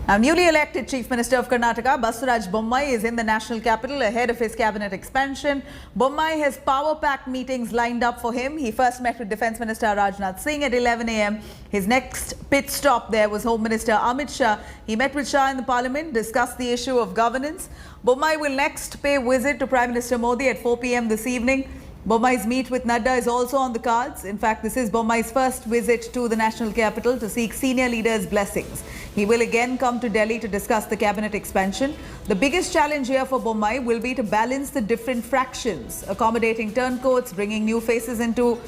Now, newly elected Chief Minister of Karnataka, Basavaraj Bommai, is in the national capital ahead of his cabinet expansion. Bommai has power-packed meetings lined up for him. He first met with Defence Minister Rajnath Singh at 11 a.m. His next pit stop there was Home Minister Amit Shah. He met with Shah in the Parliament, discussed the issue of governance. Bommai will next pay visit to Prime Minister Modi at 4 p.m. this evening. Bommai's meet with Nadda is also on the cards. In fact, this is Bommai's first visit to the national capital to seek senior leaders' blessings. He will again come to Delhi to discuss the cabinet expansion. The biggest challenge here for Bommai will be to balance the different fractions, accommodating turncoats, bringing new faces into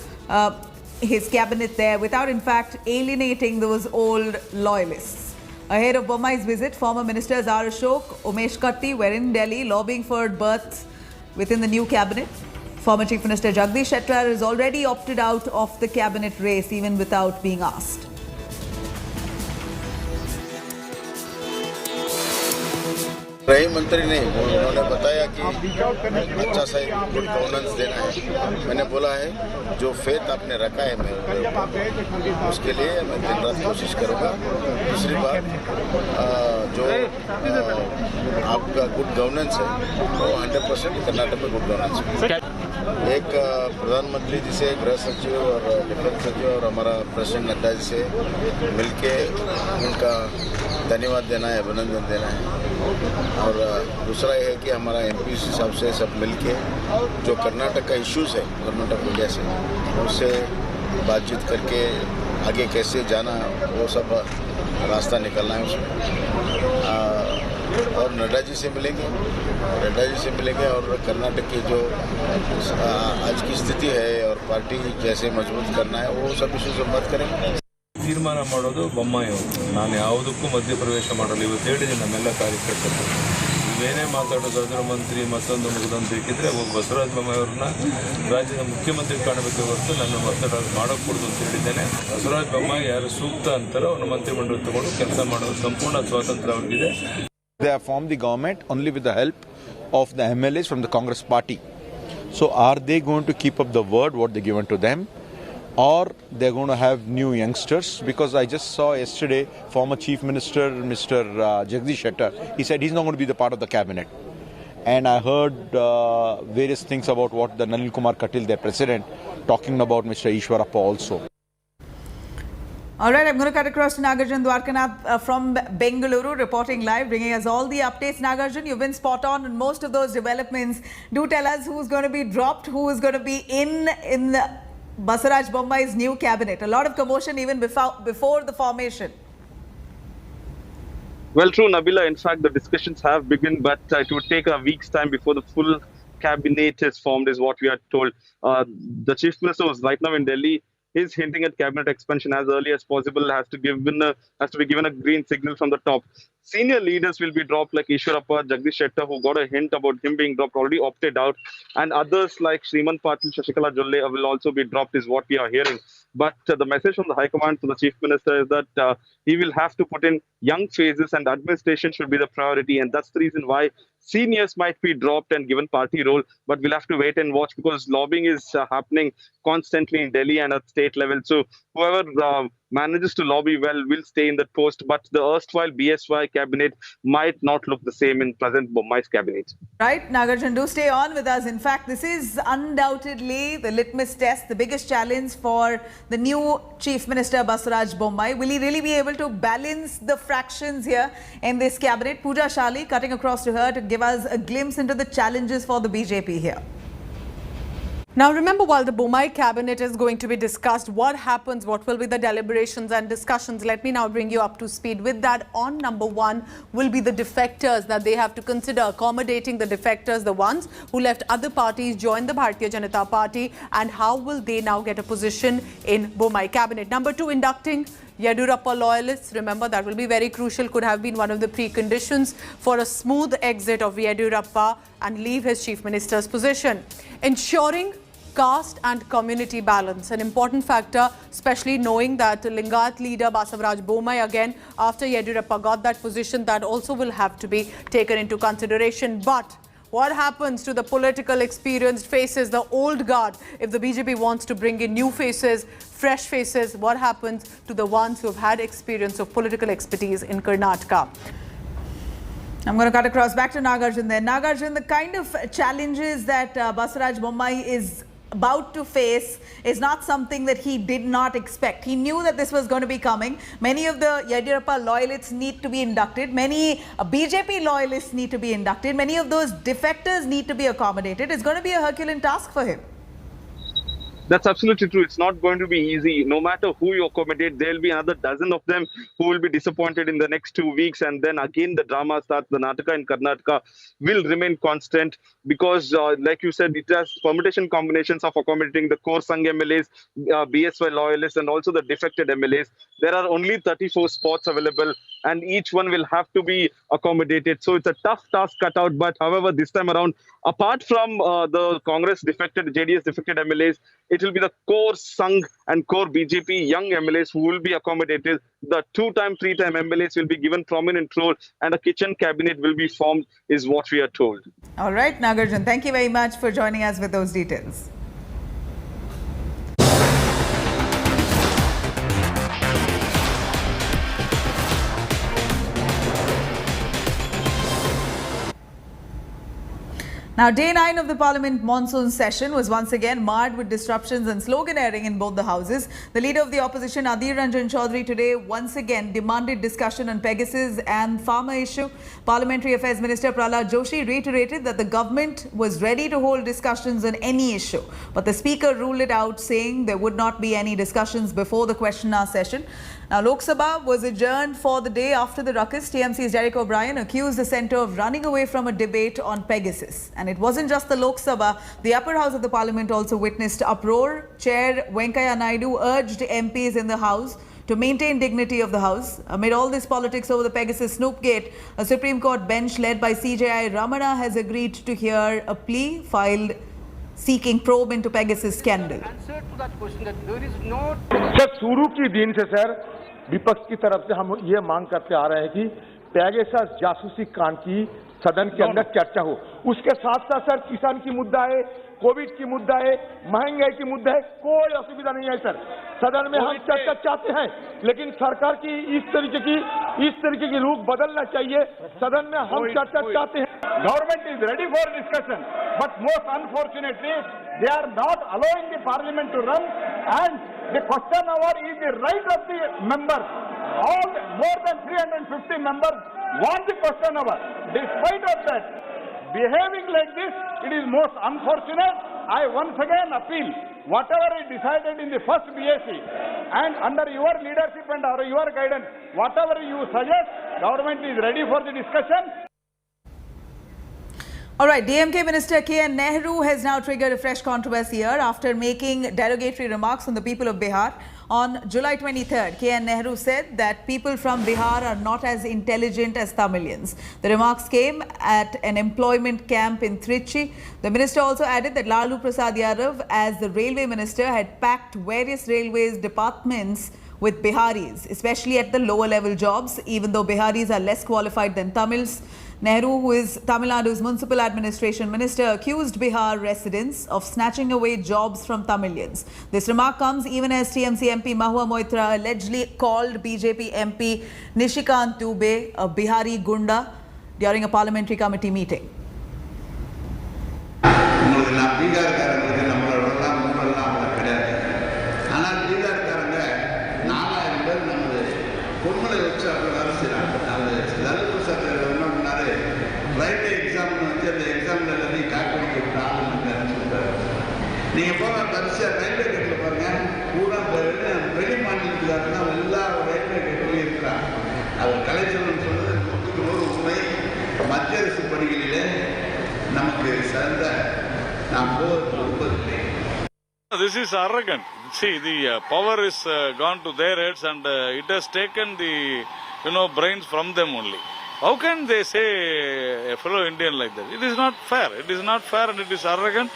his cabinet there without in fact alienating those old loyalists. Ahead of Bommai's visit, former ministers R. Ashok, Umesh Katti were in Delhi lobbying for berths within the new cabinet. Former Chief Minister Jagdish Shettar has already opted out of the cabinet race even without being asked. गृह मंत्री ने उन्होंने बताया कि अच्छा सा good governance देना है। मैंने बोला है जो फेथ आपने रखा है मैं उसके लिए मैं दिन रात कोशिश करूँगा। दूसरी बात जो आपका गुड गवर्नेंस है वो 100% कर्नाटक में गुड गवर्नेंस है। एक प्रधानमंत्री जी से गृह सचिव और डिफेंस सचिव और हमारा प्रेसिडेंट नड्डा जी से मिलके उनका धन्यवाद देना है, अभिनंदन देना है। और दूसरा ये है कि हमारा एमपी साहब से सब मिलके जो कर्नाटक का इश्यूज है कर्नाटक मीडिया से उससे बातचीत करके आगे कैसे जाना वो सब रास्ता निकलना है उसमें। और नड्डा जी से मिलेंगे और कर्नाटक की जो आज की स्थिति है और पार्टी जैसे मजबूत करना है वो सब इश्यूज पर बात करेंगे। ತೀರ್ಮಾನ ಮಾಡೋದು ಬೊಮ್ಮಾಯಿ ಅವರು। ನಾನು ಯಾವುದಕ್ಕೂ ಮಧ್ಯಪ್ರವೇಶ ಮಾಡಲ್ಲ। ಇವತ್ತು ಹೇಳಿದ್ದೀನಿ ನಮ್ಮೆಲ್ಲ ಕಾರ್ಯಕರ್ತರು ಇವೇನೇ ಮಾತಾಡೋದಾದ್ರೂ ಮಂತ್ರಿ ಮತ್ತೊಂದು ಮುಗಿದಂತ ಬೇಕಿದ್ರೆ ಹೋಗಿ ಬಸವರಾಜ ಬೊಮ್ಮಾಯಿ ಅವ್ರನ್ನ ರಾಜ್ಯದ ಮುಖ್ಯಮಂತ್ರಿ ಕಾಣಬೇಕೆ ಹೊರತು ನನ್ನ ಮಾತಾಡೋದು ಮಾಡೋಕ್ಕೂಡದು ಅಂತ ಹೇಳಿದ್ದೇನೆ। ಬಸವರಾಜ ಬೊಮ್ಮಾಯಿ ಯಾರು ಸೂಕ್ತ ಅಂತಾರೋ ಅವ್ರ ಮಂತ್ರಿಮಂಡಲ ತಗೊಂಡು ಕೆಲಸ ಮಾಡೋದು ಸಂಪೂರ್ಣ ಸ್ವಾತಂತ್ರ್ಯ ಅವ್ರಿಗಿದೆ। They have formed the government only with the help of the MLAs from the Congress party. So are they going to keep up the word what they given to them? Or they're going to have new youngsters? Because I just saw yesterday former Chief Minister Mr. Jagdish Shettar, he said he's not going to be the part of the cabinet. And I heard various things about what the Nalin Kumar Katil, their president, talking about Mr. Ishwarappa also. All right, I'm going to cut across to Nagarjan Dwarkanath from Bengaluru, reporting live, bringing us all the updates. Nagarjan, you've been spot on most of those developments. Do tell us who's going to be dropped, who is going to be in Basavaraj Bommai's new cabinet. A lot of commotion even before the formation. Well, true, Nabila. In fact, the discussions have begun, but it would take a week's time before the full cabinet is formed, is what we are told. The Chief Minister was right now in Delhi. Is hinting at cabinet expansion as early as possible. Has to be given a green signal from the top. Senior leaders will be dropped like Ishwarappa, Jagdish Shettar, who got a hint about him being dropped, already opted out. And others like Srimant Patil, Shashikala Jolle will also be dropped, is what we are hearing. But the message from the High Command to the Chief Minister is that he will have to put in young faces and administration should be the priority. And that's the reason why seniors might be dropped and given party role. But we'll have to wait and watch because lobbying is happening constantly in Delhi and at state level. So whoever manages to lobby well will stay in that post. But the erstwhile BSY cabinet might not look the same in present Bommai's cabinet. Right, Nagarjan, do stay on with us. In fact, this is undoubtedly the litmus test, the biggest challenge for the new Chief Minister Basavaraj Bommai. Will he really be able to balance the fractions here in this cabinet? Pooja Shali cutting across to her to give us a glimpse into the challenges for the BJP here. Now remember, while the Bommai cabinet is going to be discussed, what happens, what will be the deliberations and discussions? Let me now bring you up to speed with that. On number one will be the defectors that they have to consider, accommodating the defectors, the ones who left other parties, joined the Bharatiya Janata Party, and how will they now get a position in Bommai cabinet. Number two, inducting Yediyurappa loyalists. Remember, that will be very crucial, could have been one of the preconditions for a smooth exit of Yediyurappa and leave his chief minister's position. Ensuring caste and community balance, an important factor, especially knowing that Lingat leader Basavaraj Bommai, again, after Yediyurappa got that position, that also will have to be taken into consideration. But What happens to the political experienced faces, the old guard, if the BJP wants to bring in new faces, fresh faces? What happens to the ones who have had experience of political expertise in Karnataka? I'm going to cut across back to Nagarjun there. Nagarjun, the kind of challenges that Basavaraj Bommai is about to face is not something that he did not expect. He knew that this was going to be coming. Many of the Yediyurappa loyalists need to be inducted. Many BJP loyalists need to be inducted. Many of those defectors need to be accommodated. It's going to be a Herculean task for him. That's absolutely true. It's not going to be easy. No matter who you accommodate, there'll be another dozen of them who will be disappointed in the next 2 weeks. And then again, the drama starts. The Nataka in Karnataka will remain constant because, like you said, it has permutation combinations of accommodating the core Sangh MLAs, BSY loyalists, and also the defected MLAs. There are only 34 spots available, and each one will have to be accommodated. So it's a tough task cut out. But however, this time around, apart from the Congress defected, JDS defected MLAs, it will be the core Sangh and core BJP young MLAs who will be accommodated. The 2-time, 3-time MLAs will be given prominent role, and a kitchen cabinet will be formed, is what we are told. All right, Nagarjun, thank you very much for joining us with those details. Now, day 9 of the Parliament monsoon session was once again marred with disruptions and sloganeering in both the houses. The leader of the opposition, Adhir Ranjan Chaudhary, today once again demanded discussion on Pegasus and farmer issue. Parliamentary Affairs Minister Prahlad Joshi reiterated that the government was ready to hold discussions on any issue. But the Speaker ruled it out, saying there would not be any discussions before the question-hour session. Now, Lok Sabha was adjourned for the day after the ruckus. TMC's Derek O'Brien accused the centre of running away from a debate on Pegasus. And it wasn't just the Lok Sabha. The upper house of the parliament also witnessed uproar. Chair Venkaiah Naidu urged MPs in the house to maintain dignity of the house. Amid all this politics over the Pegasus Snoopgate, a Supreme Court bench led by CJI Ramana has agreed to hear a plea filed seeking probe into Pegasus scandal. Answer to that question that there is no. Sir शुरू की दिन से sir विपक्ष की तरफ से हम ये मांग करते आ रहे हैं कि पेगासस जासूसी कांड की सदन के अंदर चर्चा हो। उसके साथ साथ सर किसान की मुद्दा है, कोविड की मुद्दा है, महंगाई की मुद्दा है, कोई असुविधा नहीं है सर। सदन में हम चर्चा चाहते हैं, लेकिन सरकार की इस तरीके की रुख बदलना चाहिए। सदन में हम चर्चा चाहते हैं। Government is ready for discussion, but most unfortunately they are not allowing the parliament to run, and the question hour is the right of the members. All more than 350 members want the question hour. Despite of that, behaving like this, it is most unfortunate. I once again appeal, whatever is decided in the first BAC, and under your leadership and your guidance, whatever you suggest, government is ready for the discussion. All right, DMK Minister K.N. Nehru has now triggered a fresh controversy here after making derogatory remarks on the people of Bihar. On July 23rd, K.N. Nehru said that people from Bihar are not as intelligent as Tamilians. The remarks came at an employment camp in Trichy. The minister also added that Lalu Prasad Yadav, as the railway minister, had packed various railways departments with Biharis, especially at the lower level jobs, even though Biharis are less qualified than Tamils. Nehru, who is Tamil Nadu's municipal administration minister, accused Bihar residents of snatching away jobs from Tamilians. This remark comes even as TMC MP Mahua Moitra allegedly called BJP MP Nishikant Dubey a Bihari Gunda during a parliamentary committee meeting. நீங்க போக பரிசா railway கேட்ல பாருங்க பூரா வெளி மாநிலத்துக்காரங்க எல்லா railway கேட்லையும் இருக்கிறாங்க. அவர் கலைச்செல்வன் சொன்னது 100% உண்மை. மத்திய அரசு பணிகளிலே நமக்கு சிறந்த நாம் போவதில்லை. This is arrogant. See, the power is gone to their heads, and it has taken the brains from them only. How can they say a fellow Indian like that? It is not fair. It is not fair, and it is arrogant.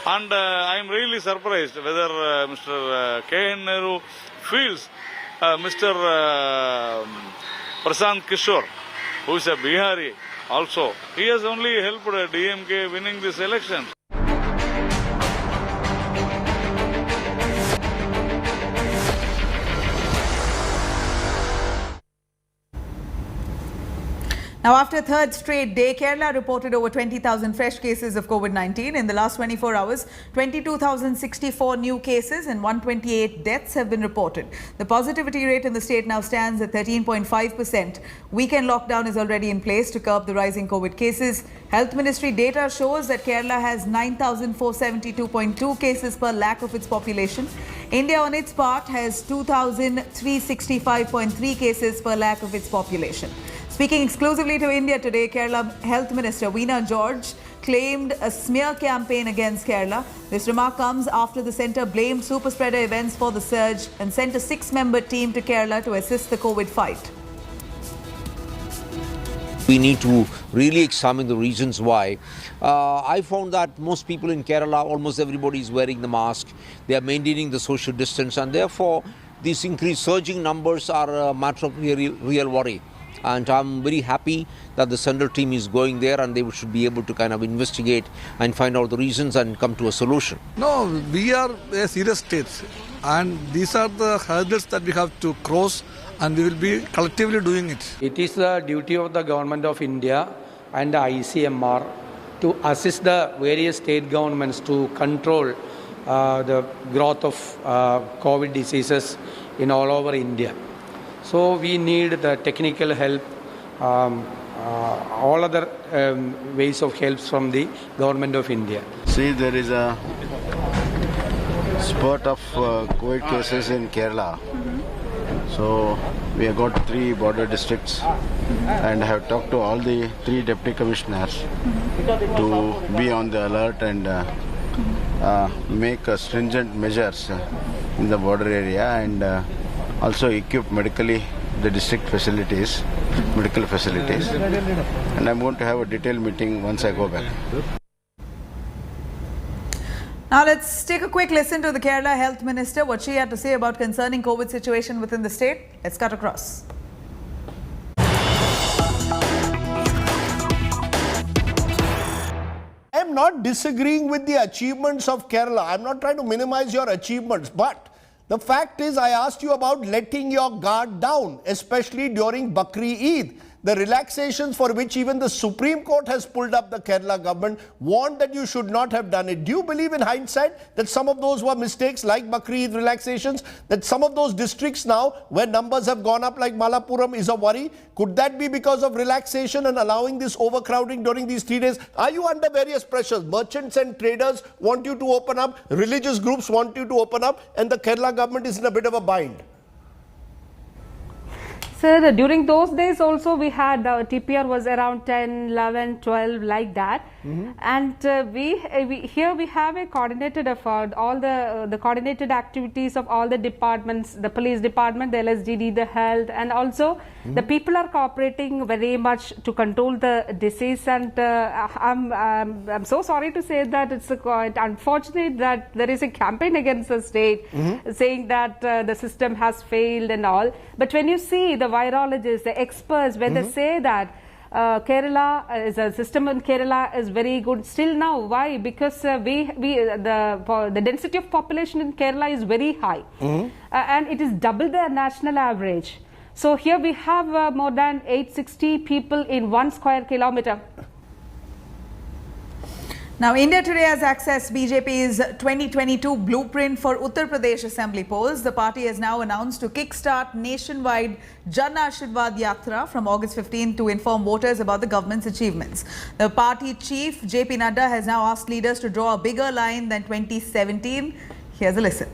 And I am really surprised whether Mr. K.N. Nehru feels Mr. Prashant Kishore, who is a Bihari, also. He has only helped DMK winning this election. Now, after a third straight day, Kerala reported over 20,000 fresh cases of COVID-19. In the last 24 hours, 22,064 new cases and 128 deaths have been reported. The positivity rate in the state now stands at 13.5%. Weekend lockdown is already in place to curb the rising COVID cases. Health Ministry data shows that Kerala has 9,472.2 cases per lakh of its population. India, on its part, has 2,365.3 cases per lakh of its population. Speaking exclusively to India Today, Kerala Health Minister Veena George claimed a smear campaign against Kerala. This remark comes after the centre blamed super spreader events for the surge and sent a 6-member team to Kerala to assist the COVID fight. We need to really examine the reasons why. I found that most people in Kerala, almost everybody is wearing the mask. They are maintaining the social distance, and therefore these increased surging numbers are a matter of real worry. And I'm very happy that the central team is going there and they should be able to kind of investigate and find out the reasons and come to a solution. No, we are a serious state and these are the hurdles that we have to cross and we will be collectively doing it. It is the duty of the Government of India and the ICMR to assist the various state governments to control the growth of COVID diseases in all over India. So we need the technical help, all other ways of help from the Government of India. See, there is a spurt of COVID cases in Kerala. So we have got 3 border districts and have talked to all the 3 deputy commissioners to be on the alert and make stringent measures in the border area and also equip medically the district facilities, medical facilities, and I'm going to have a detailed meeting once I go back. Now let's take a quick listen to the Kerala Health Minister, what she had to say about concerning COVID situation within the state. Let's cut across. I am not disagreeing with the achievements of Kerala. I am not trying to minimize your achievements, but the fact is, I asked you about letting your guard down, especially during Bakri Eid. The relaxations for which even the Supreme Court has pulled up the Kerala government warned that you should not have done it. Do you believe in hindsight that some of those were mistakes like Bakri Eid relaxations, that some of those districts now where numbers have gone up like Malappuram is a worry? Could that be because of relaxation and allowing this overcrowding during these 3 days? Are you under various pressures? Merchants and traders want you to open up, religious groups want you to open up, and the Kerala government is in a bit of a bind. Sir, during those days also we had TPR was around 10, 11, 12 like that. And here we have a coordinated effort, all the coordinated activities of all the departments, the police department, the LSDD, the health, and also the people are cooperating very much to control the disease. And I'm so sorry to say that it's quite unfortunate that there is a campaign against the state saying that the system has failed and all. But when you see the virologists, the experts, when they say that Kerala is a system in Kerala is very good still now. Why? Because the density of population in Kerala is very high and it is double the national average. So here we have more than 860 people in 1 square kilometer. Now, India Today has accessed BJP's 2022 blueprint for Uttar Pradesh Assembly polls. The party has now announced to kickstart nationwide Jan Ashirwad Yatra from August 15 to inform voters about the government's achievements. The party chief, JP Nadda, has now asked leaders to draw a bigger line than 2017. Here's a listen.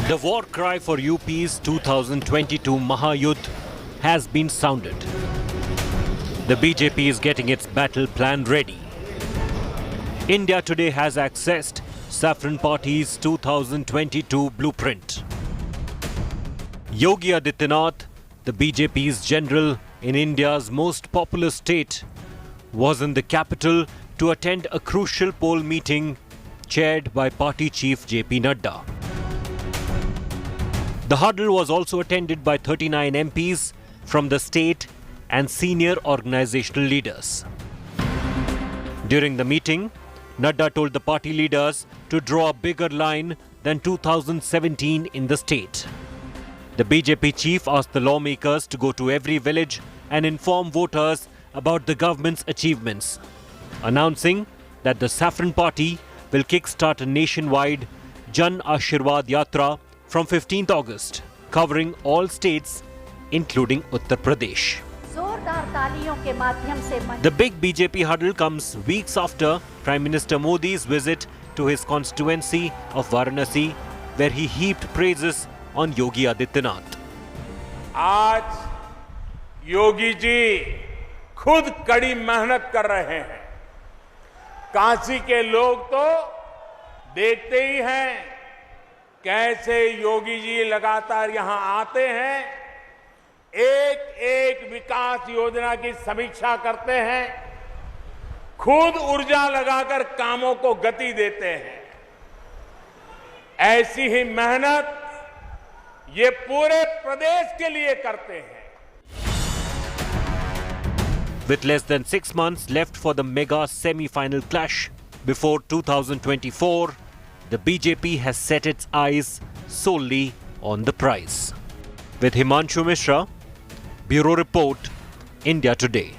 The war cry for UP's 2022 Mahayuddh has been sounded. The BJP is getting its battle plan ready. India Today has accessed Saffron Party's 2022 blueprint. Yogi Adityanath, the BJP's general in India's most populous state, was in the capital to attend a crucial poll meeting chaired by party chief JP Nadda. The huddle was also attended by 39 MPs from the state and senior organizational leaders. During the meeting, Nadda told the party leaders to draw a bigger line than 2017 in the state. The BJP chief asked the lawmakers to go to every village and inform voters about the government's achievements, announcing that the Saffron Party will kickstart a nationwide Jan Ashirwad Yatra from 15th August, covering all states, including Uttar Pradesh. The big BJP huddle comes weeks after Prime Minister Modi's visit to his constituency of Varanasi, where he heaped praises on Yogi Adityanath. आज योगी जी खुद कड़ी मेहनत कर रहे हैं। काशी के लोग तो देखते ही हैं कैसे योगी जी लगातार यहां आते हैं, एक एक विकास योजना की समीक्षा करते हैं, खुद ऊर्जा लगाकर कामों को गति देते हैं। ऐसी ही मेहनत ये पूरे प्रदेश के लिए करते हैं। With less than 6 months left for the mega semi-final clash before 2024, the BJP has set its eyes solely on the prize. With Himanshu Mishra, Bureau Report, India Today.